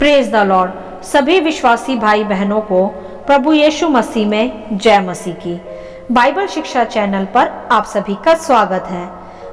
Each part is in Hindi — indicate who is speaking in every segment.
Speaker 1: Praise the Lord. सभी विश्वासी भाई बहनों को प्रभु यीशु मसीह में जय मसीह की। बाइबल शिक्षा चैनल पर आप सभी का स्वागत है।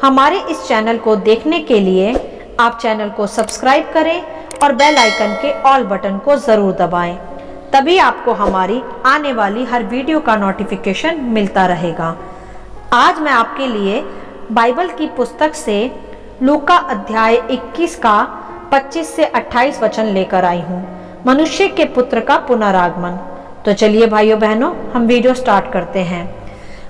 Speaker 1: हमारे इस चैनल को देखने के लिए आप चैनल को सब्सक्राइब करें और बेल आइकन के ऑल बटन को जरूर दबाएं, तभी आपको हमारी आने वाली हर वीडियो का नोटिफिकेशन मिलता रहेगा। आज मैं आपके लिए बाइबल की पुस्तक से लूका अध्याय 21 का 25 से 28 वचन लेकर आई हूँ, मनुष्य के पुत्र का पुनरागमन। तो चलिए भाइयों बहनों, हम वीडियो स्टार्ट करते हैं।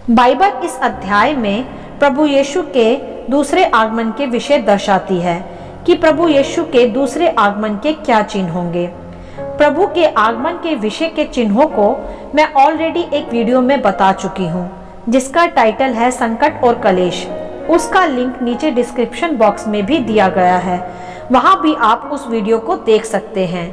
Speaker 1: बाइबल इस अध्याय में प्रभु यीशु के दूसरे आगमन के विषय दर्शाती है कि प्रभु यीशु के दूसरे आगमन के क्या चिन्ह होंगे। प्रभु के आगमन के विषय के चिन्हों को मैं ऑलरेडी एक वीडियो में बता चुकी हूँ, जिसका टाइटल है संकट और कलेश। उसका लिंक नीचे डिस्क्रिप्शन बॉक्स में भी दिया गया है, वहां भी आप उस वीडियो को देख सकते हैं।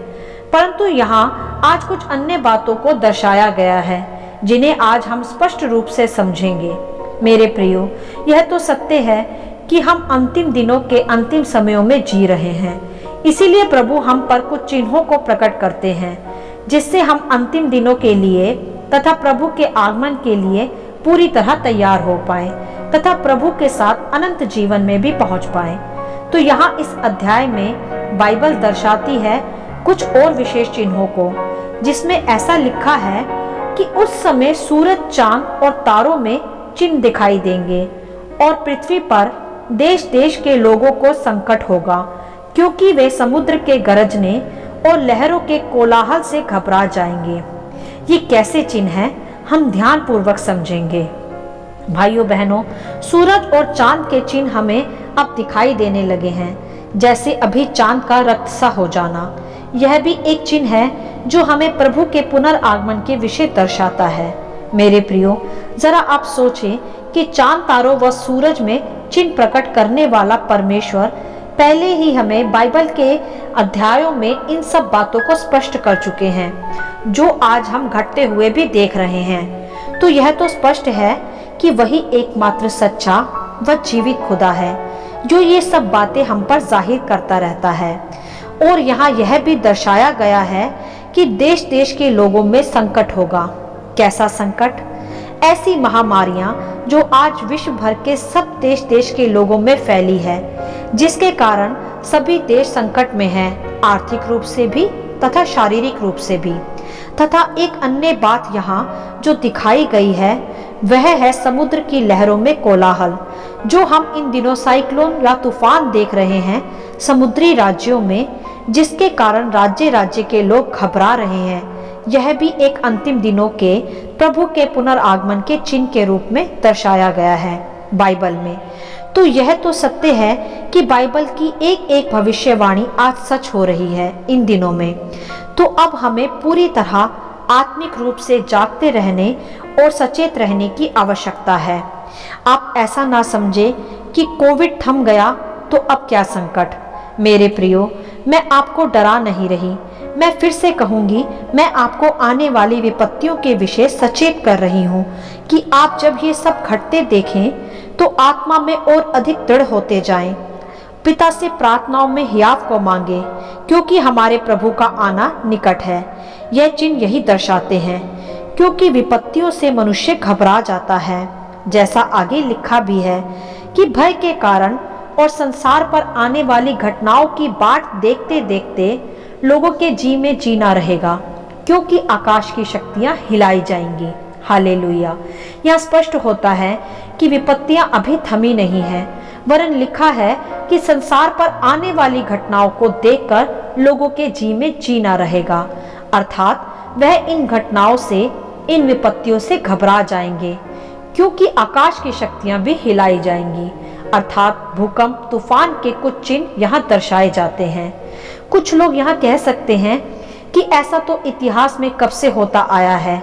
Speaker 1: परंतु यहाँ आज कुछ अन्य बातों को दर्शाया गया है, जिन्हें आज हम स्पष्ट रूप से समझेंगे। मेरे प्रियो, यह तो सत्य है कि हम अंतिम दिनों के अंतिम समयों में जी रहे हैं। इसीलिए प्रभु हम पर कुछ चिन्हों को प्रकट करते हैं, जिससे हम अंतिम दिनों के लिए तथा प्रभु के आगमन के लिए पूरी तरह तैयार हो पाए तथा प्रभु के साथ अनंत जीवन में भी पहुंच पाए। तो यहाँ इस अध्याय में बाइबल दर्शाती है कुछ और विशेष चिन्हों को, जिसमें ऐसा लिखा है कि उस समय सूरज, चांद और तारों में चिन्ह दिखाई देंगे और पृथ्वी पर देश देश के लोगों को संकट होगा, क्योंकि वे समुद्र के गरजने और लहरों के कोलाहल से घबरा जाएंगे। ये कैसे चिन्ह हैं, हम ध्यान पूर्वक समझेंगे। भाइयों बहनों, सूरज और चांद के चिन्ह हमें अब दिखाई देने लगे हैं, जैसे अभी चांद का रक्त सा हो जाना। यह भी एक चिन्ह है जो हमें प्रभु के पुनर्आगमन के विषय दर्शाता है। मेरे प्रियो, जरा आप सोचें कि चांद, तारों व सूरज में चिन्ह प्रकट करने वाला परमेश्वर पहले ही हमें बाइबल के अध्यायों में इन सब बातों को स्पष्ट कर चुके हैं, जो आज हम घटते हुए भी देख रहे हैं। तो यह तो स्पष्ट है कि वही एकमात्र सच्चा व जीवित खुदा है, जो ये सब बातें हम पर जाहिर करता रहता है। और यहाँ यह भी दर्शाया गया है कि देश देश के लोगों में संकट होगा। कैसा संकट? ऐसी महामारियां जो आज विश्व भर के सब देश देश के लोगों में फैली है, जिसके कारण सभी देश संकट में हैं, आर्थिक रूप से भी तथा शारीरिक रूप से भी। तथा एक अन्य बात यहाँ जो दिखाई गई है, वह है समुद्र की लहरों में कोलाहल, जो हम इन दिनों साइक्लोन या तूफान देख रहे हैं समुद्री राज्यों में, जिसके कारण राज्य राज्य के लोग घबरा रहे हैं। यह भी एक अंतिम दिनों के प्रभु के पुनर्आगमन के चिन्ह के रूप में दर्शाया गया है बाइबल में। तो यह तो सत्य है कि बाइबल की एक एक भविष्यवाणी आज सच हो रही है इन दिनों में। तो अब हमें पूरी तरह आत्मिक रूप से जागते रहने और सचेत रहने की आवश्यकता है। आप ऐसा ना समझे कि कोविड थम गया तो अब क्या संकट। मेरे प्रियो, मैं आपको डरा नहीं रही, मैं फिर से कहूंगी, मैं आपको आने वाली विपत्तियों के विषय सचेत कर रही हूँ कि आप जब ये सब घटते देखें तो आत्मा में और अधिक दृढ़ होते जाएं। पिता से प्रार्थनाओं में हियाव को मांगे, क्योंकि हमारे प्रभु का आना निकट है। यह चिन्ह यही दर्शाते हैं, क्योंकि विपत्तियों से मनुष्य घबरा जाता है। जैसा आगे लिखा भी है कि भय के कारण और संसार पर आने वाली घटनाओं की बाट देखते देखते लोगों के जी में जीना रहेगा, क्योंकि आकाश की शक्तियां हिलाई जाएंगी। हालेलुया। यह स्पष्ट होता है कि विपत्तियां अभी थमी नहीं है, वरन लिखा है कि संसार पर आने वाली घटनाओं को देखकर लोगों के जी में जीना रहेगा, अर्थात वह इन घटनाओं से, इन विपत्तियों से घबरा जाएंगे, क्योंकि आकाश की शक्तियां भी हिलाई जाएंगी, अर्थात भूकंप, तूफान के कुछ चिन्ह यहाँ दर्शाए जाते हैं। कुछ लोग यहाँ कह सकते हैं कि ऐसा तो इतिहास में कब से होता आया है,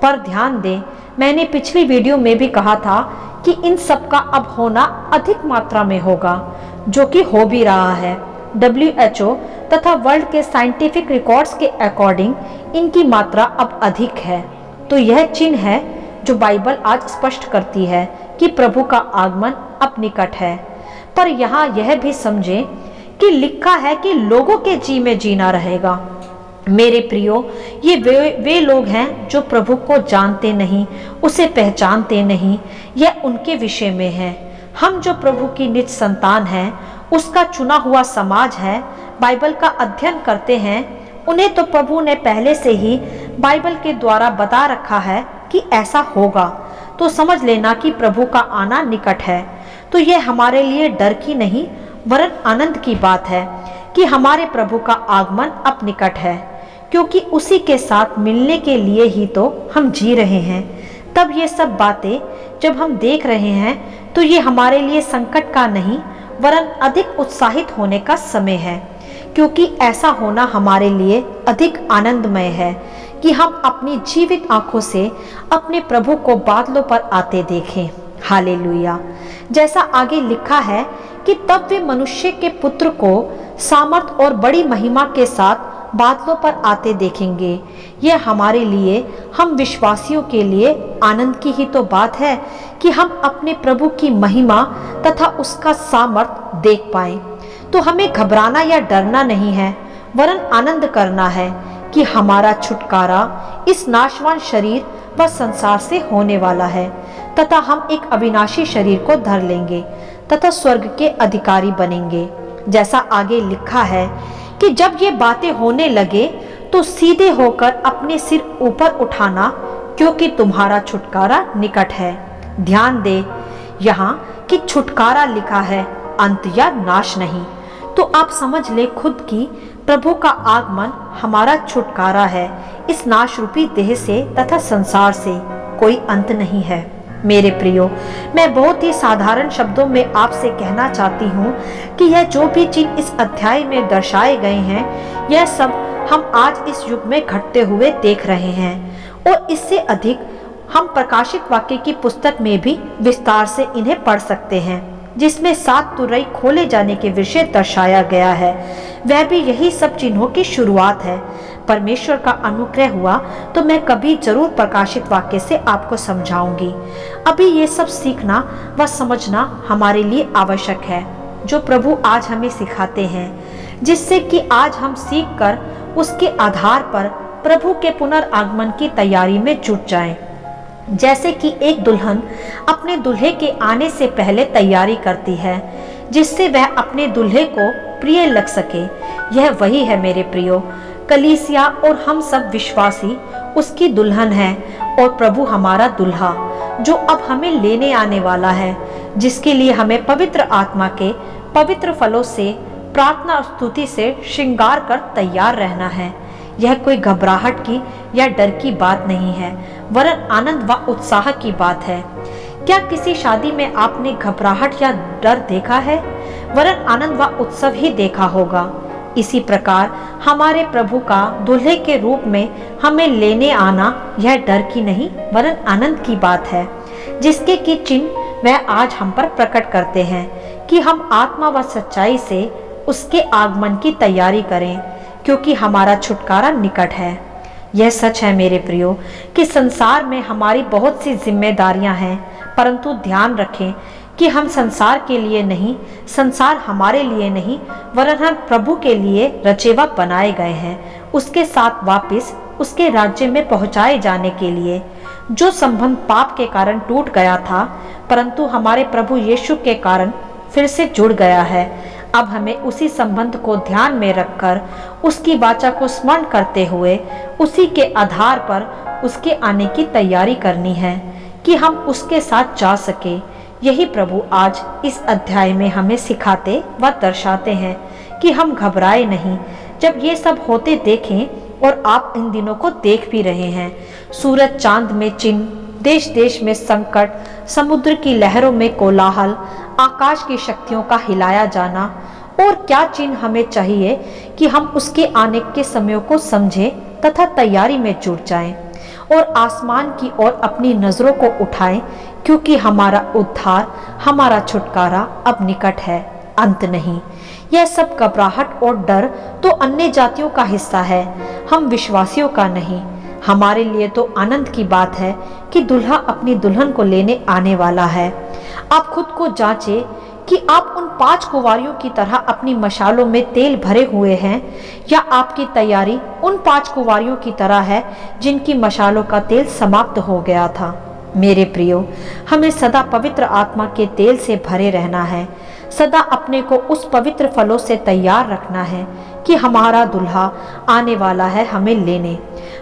Speaker 1: पर ध्यान दें, मैंने पिछली वीडियो में भी कहा था कि इन सब का अब होना अधिक मात्रा में होगा, जो कि हो भी रहा है। WHO तथा वर्ल्ड के साइंटिफिक रिकॉर्ड्स के अकॉर्डिंग इनकी मात्रा अब अधिक है। तो यह चिन्ह है जो बाइबल आज स्पष्ट करती है कि प्रभु का आगमन अब निकट है। पर यहाँ यह भी समझें कि लिखा है कि लोगों के जी में जीना रहेगा। मेरे प्रियो, ये वे लोग हैं जो प्रभु को जानते नहीं, उसे पहचानते नहीं। यह उनके विषय में है। हम जो प्रभु की निज संतान हैं, उसका चुना हुआ समाज है, बाइबल का अध्ययन करते हैं, उन्हें तो प्रभु ने पहले से ही बाइबल के द्वारा बता रखा है कि ऐसा होगा। तो समझ लेना कि प्रभु का आना निकट है। तो यह हमारे लिए डर की नहीं वरन आनंद की बात है कि हमारे प्रभु का आगमन अब निकट है, क्योंकि उसी के साथ मिलने के लिए ही तो हम जी रहे हैं। तब ये सब बातें जब हम देख रहे हैं तो ये हमारे लिए संकट का नहीं वरन अधिक उत्साहित होने का समय है, क्योंकि ऐसा होना हमारे लिए अधिक आनंदमय है कि हम अपनी जीवित आंखों से अपने प्रभु को बादलों पर आते देखें। हालेलुया। जैसा आगे लिखा है कि तब वे मनुष्य के पुत्र को सामर्थ और बड़ी महिमा के साथ बादलों पर आते देखेंगे। यह हमारे लिए, हम विश्वासियों के लिए आनंद की ही तो बात है कि हम अपने प्रभु की महिमा तथा उसका सामर्थ देख पाएं। तो हमें घबराना या डरना नहीं है वरन आनंद करना है कि हमारा छुटकारा इस नाशवान शरीर व संसार से होने वाला है तथा हम एक अविनाशी शरीर को धर लेंगे तथा स्वर्ग के अधिकारी बनेंगे। जैसा आगे लिखा है कि जब ये बातें होने लगे तो सीधे होकर अपने सिर ऊपर उठाना, क्योंकि तुम्हारा छुटकारा निकट है। ध्यान दे यहाँ कि छुटकारा लिखा है, अंत या नाश नहीं। तो आप समझ ले खुद की प्रभु का आगमन हमारा छुटकारा है। इस नाश रूपी देह से तथा संसार से कोई अंत नहीं है। मेरे प्रियो, मैं बहुत ही साधारण शब्दों में आपसे कहना चाहती हूँ कि यह जो भी चिन्ह इस अध्याय में दर्शाए गए हैं, यह सब हम आज इस युग में घटते हुए देख रहे हैं और इससे अधिक हम प्रकाशित वाक्य की पुस्तक में भी विस्तार से इन्हें पढ़ सकते हैं, जिसमें 7 तुरई खोले जाने के विषय दर्शाया गया है। वह भी यही सब चिन्हों की शुरुआत है। परमेश्वर का अनुग्रह हुआ तो मैं कभी जरूर प्रकाशित वाक्य से आपको समझाऊंगी। अभी ये सब सीखना व समझना हमारे लिए आवश्यक है, जो प्रभु आज हमें सिखाते हैं, जिससे कि आज हम सीखकर उसके आधार पर प्रभु के पुनर्आगमन की तैयारी में जुट जाएं। जैसे कि एक दुल्हन अपने दूल्हे के आने से पहले तैयारी करती है, जिससे वह अपने दूल्हे को प्रिय लग सके। यह वही है मेरे प्रियो। कलीसिया और हम सब विश्वासी उसकी दुल्हन है और प्रभु हमारा दुल्हा, जो अब हमें लेने आने वाला है, जिसके लिए हमें पवित्र आत्मा के पवित्र फलों से, प्रार्थना और स्तुति से श्रृंगार कर तैयार रहना है। यह कोई घबराहट की या डर की बात नहीं है वरन आनंद व उत्साह की बात है। क्या किसी शादी में आपने घबराहट या डर देखा है? वरन आनंद व उत्सव ही देखा होगा। इसी प्रकार हमारे प्रभु का दूल्हे के रूप में हमें लेने आना यह डर की नहीं वरन आनंद की बात है, जिसके की चिन्ह वह आज हम पर प्रकट करते हैं कि हम आत्मा व सच्चाई से उसके आगमन की तैयारी करें, क्योंकि हमारा छुटकारा निकट है। यह सच है मेरे प्रियो कि संसार में हमारी बहुत सी जिम्मेदारियां हैं, परंतु ध्यान रखें कि हम संसार के लिए नहीं, संसार हमारे लिए नहीं, वरन हम प्रभु के लिए रचेवा बनाए गए हैं, उसके साथ वापस उसके राज्य में पहुंचाए जाने के लिए। जो संबंध पाप के कारण टूट गया था, परंतु हमारे प्रभु यीशु के कारण फिर से जुड़ गया है। अब हमें उसी संबंध को ध्यान में रखकर उसकी वाचा को स्मरण करते हुए उसी के आधार पर उसके आने की तैयारी करनी है कि हम उसके साथ जा सके। यही प्रभु आज इस अध्याय में हमें सिखाते व दर्शाते हैं कि हम घबराए नहीं। जब ये सब होते देखें, और आप इन दिनों को देख भी रहे हैं, सूरज चांद में चिन्ह, देश देश में संकट, समुद्र की लहरों में कोलाहल, आकाश की शक्तियों का हिलाया जाना, और क्या चिन्ह हमें चाहिए कि हम उसके आने के समय को समझें तथा तैयारी में जुट जाएं और आसमान की ओर अपनी नजरों को उठाएं, क्योंकि हमारा उद्धार, हमारा छुटकारा अब निकट है, अंत नहीं। यह सब घबराहट और डर तो अन्य जातियों का हिस्सा है, हम विश्वासियों का नहीं। हमारे लिए तो आनंद की बात है कि दुल्हा अपनी दुल्हन को लेने आने वाला है। आप खुद को जांचें कि आप उन 5 कुंवारियों की तरह अपनी मशालों में तेल भरे हुए हैं, या आपकी तैयारी उन 5 कुंवारियों की तरह है जिनकी मशालों का तेल समाप्त हो गया था। मेरे प्रियो, हमें सदा पवित्र आत्मा के तेल से भरे रहना है, सदा अपने को उस पवित्र फलों से तैयार रखना है कि हमारा दुल्हा आने वाला है हमें लेने।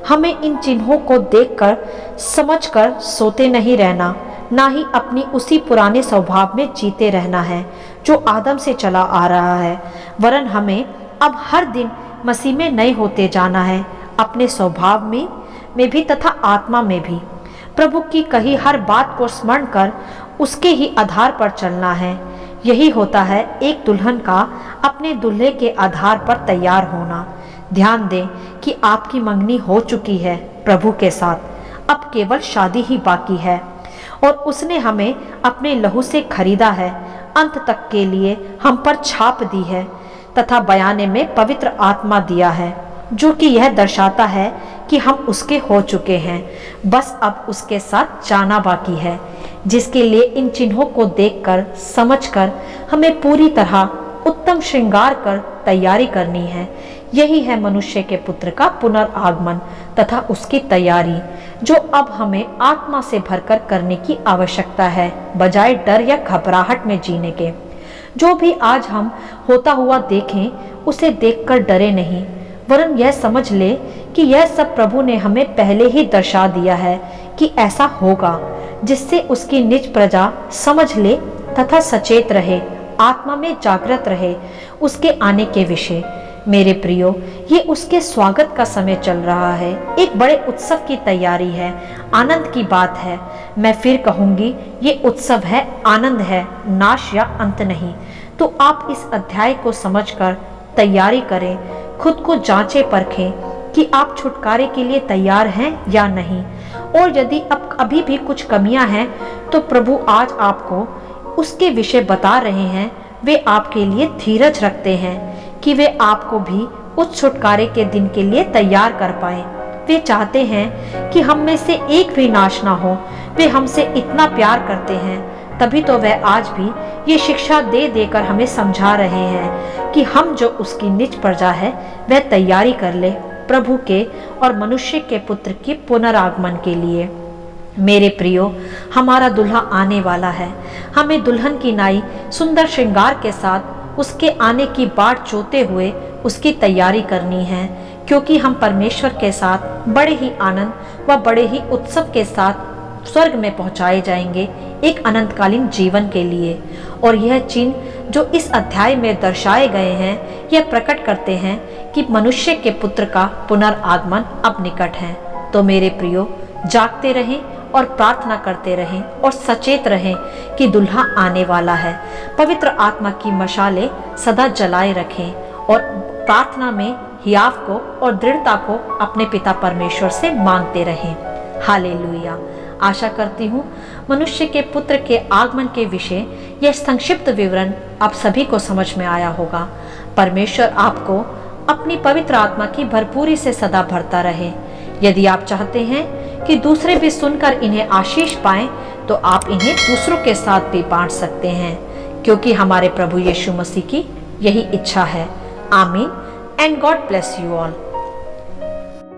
Speaker 1: हमें इन चिन्हों को देखकर समझकर सोते नहीं रहना, ना ही अपनी उसी पुराने स्वभाव में जीते रहना है जो आदम से चला आ रहा है, वरन हमें अब हर दिन मसीह में नए होते जाना है, अपने स्वभाव में भी तथा आत्मा में भी। प्रभु की कही हर बात को स्मरण कर उसके ही आधार पर चलना है। यही होता है एक दुल्हन का अपने दूल्हे के आधार पर तैयार होना। ध्यान दें कि आपकी मंगनी हो चुकी है प्रभु के साथ, अब केवल शादी ही बाकी है, और उसने हमें अपने लहू से खरीदा है, अंत तक के लिए हम पर छाप दी है तथा बयाने में पवित्र आत्मा दिया है, जो कि यह दर्शाता है कि हम उसके हो चुके हैं, बस अब उसके साथ जाना बाकी है, जिसके लिए इन चिन्हों को देखकर समझकर हमें पूरी तरह उत्तम श्रृंगार कर तैयारी करनी है। यही है मनुष्य के पुत्र का पुनर्आगमन तथा उसकी तैयारी, जो अब हमें आत्मा से भरकर करने की आवश्यकता है, बजाय डर या घबराहट में जीने के। जो भी आज हम होता हुआ देखें, उसे देखकर डरे नहीं, वरन यह समझ ले कि यह सब प्रभु ने हमें पहले ही दर्शा दिया है कि ऐसा होगा, जिससे उसकी निज प्रजा समझ ले तथा सचेत रहे, आत्मा में जागृत रहे उसके आने के विषय। मेरे प्रियो, ये उसके स्वागत का समय चल रहा है, एक बड़े उत्सव की तैयारी है, आनंद की बात है। मैं फिर कहूंगी, ये उत्सव है, आनंद है, नाश या अंत नहीं। तो आप इस अध्याय को समझकर तैयारी करें, खुद को जांचें परखें कि आप छुटकारे के लिए तैयार हैं या नहीं, और यदि अब अभी भी कुछ कमियां हैं तो प्रभु आज आपको उसके विषय बता रहे हैं। वे आपके लिए धीरज रखते हैं कि वे आपको भी उस छुटकारे के दिन के लिए तैयार कर पाए। वे चाहते हैं कि हम में से एक भी नाश ना हो। वे हमसे इतना प्यार करते हैं, तभी तो वह आज भी ये शिक्षा दे देकर हमें समझा रहे हैं कि हम जो उसकी निज प्रजा है वह तैयारी कर ले प्रभु के और मनुष्य के पुत्र के पुनरागमन के लिए। मेरे प्रियो, हमारा दुल्हा आने वाला है। हमें दुल्हन की नाई सुंदर श्रृंगार के साथ उसके आने की बाट जोते हुए उसकी तैयारी करनी है, क्योंकि हम परमेश्वर के साथ बड़े ही आनंद व बड़े ही उत्सव के साथ स्वर्ग में पहुंचाए जाएंगे एक अनंतकालीन जीवन के लिए। और यह चिन्ह जो इस अध्याय में दर्शाए गए हैं, यह प्रकट करते हैं कि मनुष्य के पुत्र का पुनर्आगमन अब निकट है। तो मेरे प्रियो, जागते रहें और प्रार्थना करते रहें और सचेत रहें कि दुल्हा आने वाला है। पवित्र आत्मा की मशालें सदा जलाए रखें और प्रार्थना में हियाव को और दृढ़ता को अपने पिता परमेश्वर से मांगते रहें। हालेलुया। आशा करती हूँ मनुष्य के पुत्र के आगमन के विषय यह संक्षिप्त विवरण आप सभी को समझ में आया होगा। परमेश्वर आपको अपनी पवित्र आत्मा की भरपूरी से सदा भरता रहे। यदि आप चाहते हैं कि दूसरे भी सुनकर इन्हें आशीष पाएं, तो आप इन्हें दूसरों के साथ भी बांट सकते हैं, क्योंकि हमारे प्रभु यीशु मसीह की यही इच्छा है। आमीन and God bless you all.